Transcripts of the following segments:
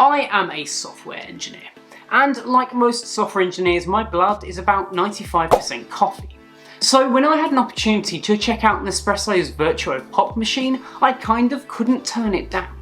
I am a software engineer, and like most software engineers, my blood is about 95% coffee. So when I had an opportunity to check out Nespresso's Vertuo pop machine, I kind of couldn't turn it down.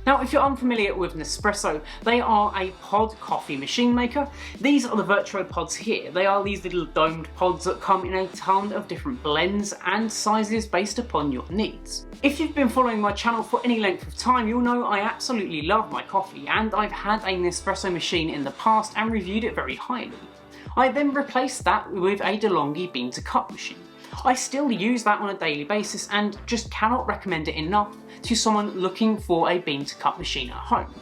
Now, if you're unfamiliar with Nespresso, they are a pod coffee machine maker. These are the Vertuo pods here. They are these little domed pods that come in a ton of different blends and sizes based upon your needs. If you've been following my channel for any length of time, you'll know I absolutely love my coffee, and I've had a Nespresso machine in the past and reviewed it very highly. I then replaced that with a DeLonghi bean to cup machine. I still use that on a daily basis and just cannot recommend it enough to someone looking for a bean to cup machine at home.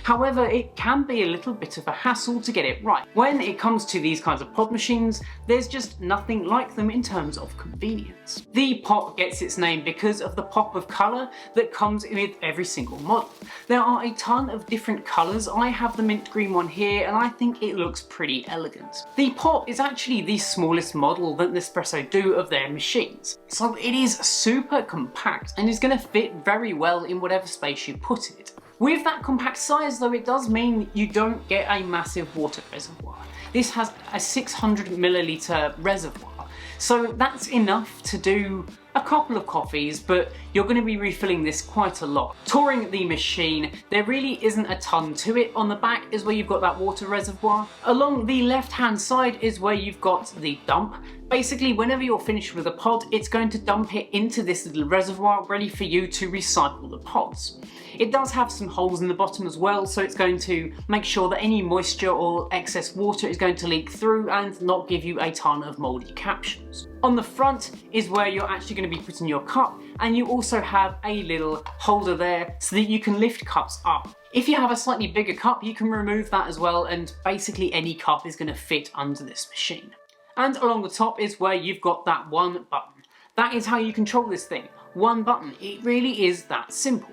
However, it can be a little bit of a hassle to get it right. When it comes to these kinds of pod machines, there's just nothing like them in terms of convenience. The pot gets its name because of the pop of colour that comes with every single model. There are a ton of different colours. I have the mint green one here and I think it looks pretty elegant. The pot is actually the smallest model that Nespresso do of their machines, so it is super compact and is going to fit very well in whatever space you put it. With that compact size though, it does mean you don't get a massive water reservoir. This has a 600 milliliter reservoir, so that's enough to do a couple of coffees, but you're going to be refilling this quite a lot. Touring the machine, there really isn't a ton to it. On the back is where you've got that water reservoir. Along the left hand side is where you've got the dump. Basically, whenever you're finished with a pod, it's going to dump it into this little reservoir ready for you to recycle the pods. It does have some holes in the bottom as well, so it's going to make sure that any moisture or excess water is going to leak through and not give you a ton of mouldy capsules. On the front is where you're actually going to be putting your cup, and you also have a little holder there so that you can lift cups up. If you have a slightly bigger cup, you can remove that as well, and basically any cup is going to fit under this machine. And along the top is where you've got that one button. That is how you control this thing. One button. It really is that simple.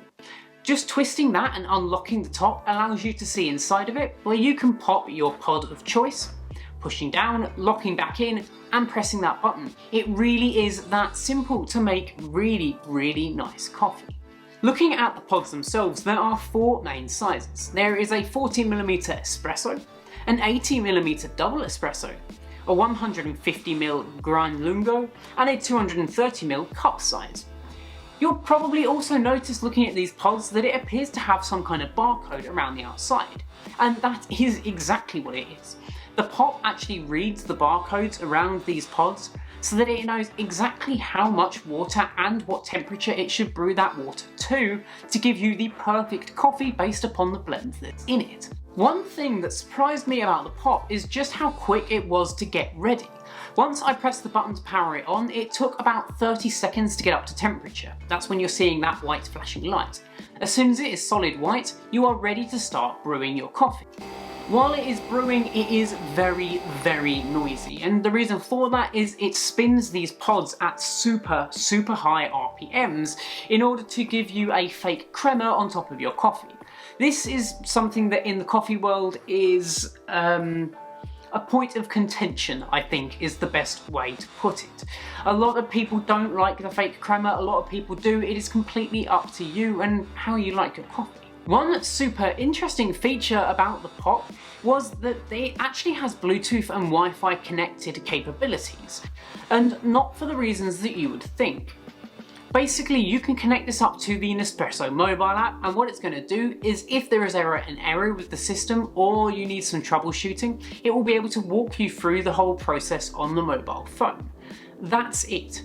Just twisting that and unlocking the top allows you to see inside of it, where you can pop your pod of choice, pushing down, locking back in, and pressing that button. It really is that simple to make really, really nice coffee. Looking at the pods themselves, there are four main sizes. There is a 40mm espresso, an 80mm double espresso, a 150ml gran lungo, and a 230ml cup size. You'll probably also notice looking at these pods that it appears to have some kind of barcode around the outside, and that is exactly what it is. The pot actually reads the barcodes around these pods so that it knows exactly how much water and what temperature it should brew that water to give you the perfect coffee based upon the blend that's in it. One thing that surprised me about the pot is just how quick it was to get ready. Once I pressed the button to power it on, it took about 30 seconds to get up to temperature. That's when you're seeing that white flashing light. As soon as it is solid white, you are ready to start brewing your coffee. While it is brewing, it is very, very noisy, and the reason for that is it spins these pods at super high RPMs in order to give you a fake crema on top of your coffee. This is something that in the coffee world is a point of contention, I think, is the best way to put it. A lot of people don't like the fake crema, a lot of people do. It is completely up to you and how you like your coffee. One super interesting feature about the pot was that it actually has Bluetooth and Wi-Fi connected capabilities, and not for the reasons that you would think. Basically, you can connect this up to the Nespresso mobile app, and what it's going to do is if there is an error with the system or you need some troubleshooting, it will be able to walk you through the whole process on the mobile phone. That's it.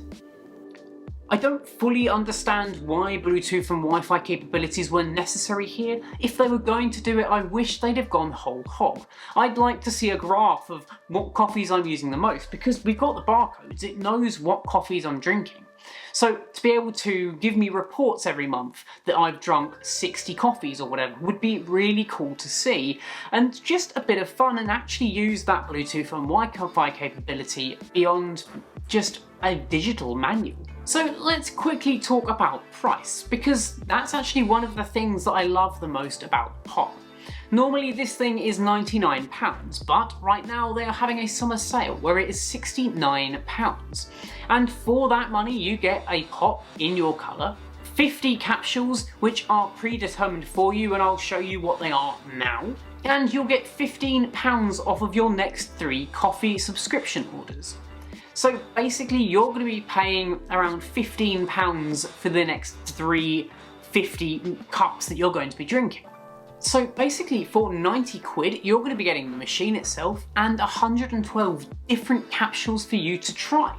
I don't fully understand why Bluetooth and Wi-Fi capabilities were necessary here. If they were going to do it, I wish they'd have gone whole hog. I'd like to see a graph of what coffees I'm using the most, because we've got the barcodes, it knows what coffees I'm drinking. So to be able to give me reports every month that I've drunk 60 coffees or whatever would be really cool to see, and just a bit of fun, and actually use that Bluetooth and Wi-Fi capability beyond just a digital manual. So let's quickly talk about price, because that's actually one of the things that I love the most about the pot. Normally this thing is £99, but right now they are having a summer sale where it is £69. And for that money you get a pot in your colour, 50 capsules which are predetermined for you, and I'll show you what they are now, and you'll get £15 off of your next 3 coffee subscription orders. So basically you're going to be paying around £15 for the next 3 50 cups that you're going to be drinking. So basically for 90 quid you're going to be getting the machine itself and 112 different capsules for you to try.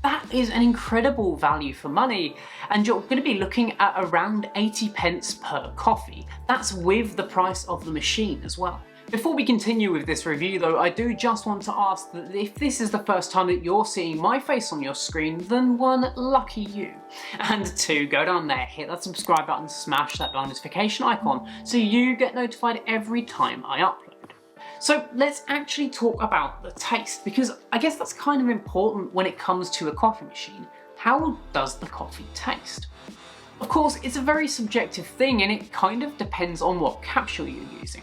That is an incredible value for money, and you're going to be looking at around 80 pence per coffee. That's with the price of the machine as well. Before we continue with this review though, I do just want to ask that if this is the first time that you're seeing my face on your screen, then 1, lucky you. And 2, go down there, hit that subscribe button, smash that bell notification icon so you get notified every time I upload. So let's actually talk about the taste, because I guess that's kind of important when it comes to a coffee machine. How does the coffee taste? Of course, it's a very subjective thing and it kind of depends on what capsule you're using.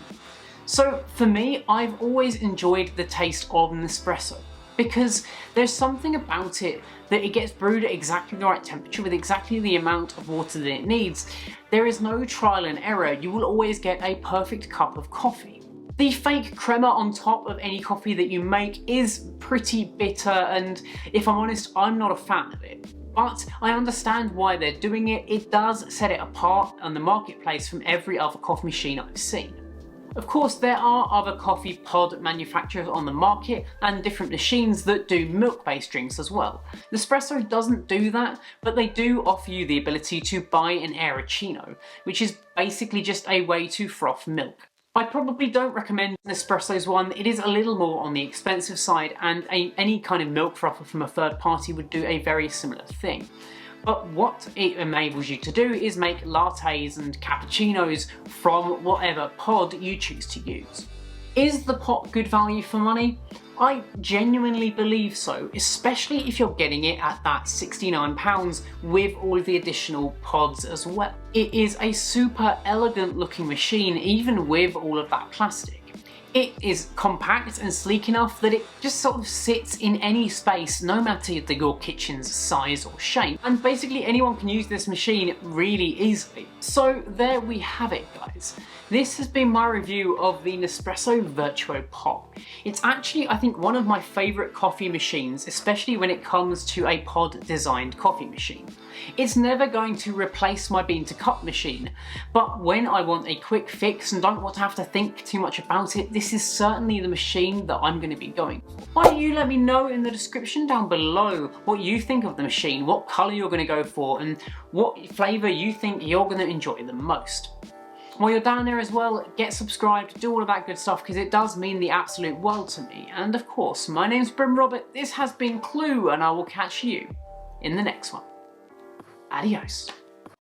So for me, I've always enjoyed the taste of an espresso because there's something about it that it gets brewed at exactly the right temperature with exactly the amount of water that it needs. There is no trial and error. You will always get a perfect cup of coffee. The fake crema on top of any coffee that you make is pretty bitter, and if I'm honest, I'm not a fan of it. But I understand why they're doing it. It does set it apart on the marketplace from every other coffee machine I've seen. Of course, there are other coffee pod manufacturers on the market and different machines that do milk-based drinks as well. Nespresso doesn't do that, but they do offer you the ability to buy an Aerocino, which is basically just a way to froth milk. I probably don't recommend Nespresso's one. It is a little more on the expensive side, and any kind of milk frother from a third party would do a very similar thing. But what it enables you to do is make lattes and cappuccinos from whatever pod you choose to use. Is the pot good value for money? I genuinely believe so, especially if you're getting it at that £69 with all of the additional pods as well. It is a super elegant looking machine, even with all of that plastic. It is compact and sleek enough that it just sort of sits in any space, no matter your kitchen's size or shape. And basically anyone can use this machine really easily. So there we have it, guys. This has been my review of the Nespresso Vertuo pod. It's actually, I think, one of my favourite coffee machines, especially when it comes to a pod designed coffee machine. It's never going to replace my bean to cup machine, but when I want a quick fix and don't want to have to think too much about it, this is certainly the machine that I'm going to be going for. Why don't you let me know in the description down below what you think of the machine, what colour you're going to go for, and what flavour you think you're going to enjoy the most. While you're down there as well, get subscribed, do all of that good stuff, because it does mean the absolute world to me. And of course, my name's Brim Robert, this has been Clue, and I will catch you in the next one. Adios.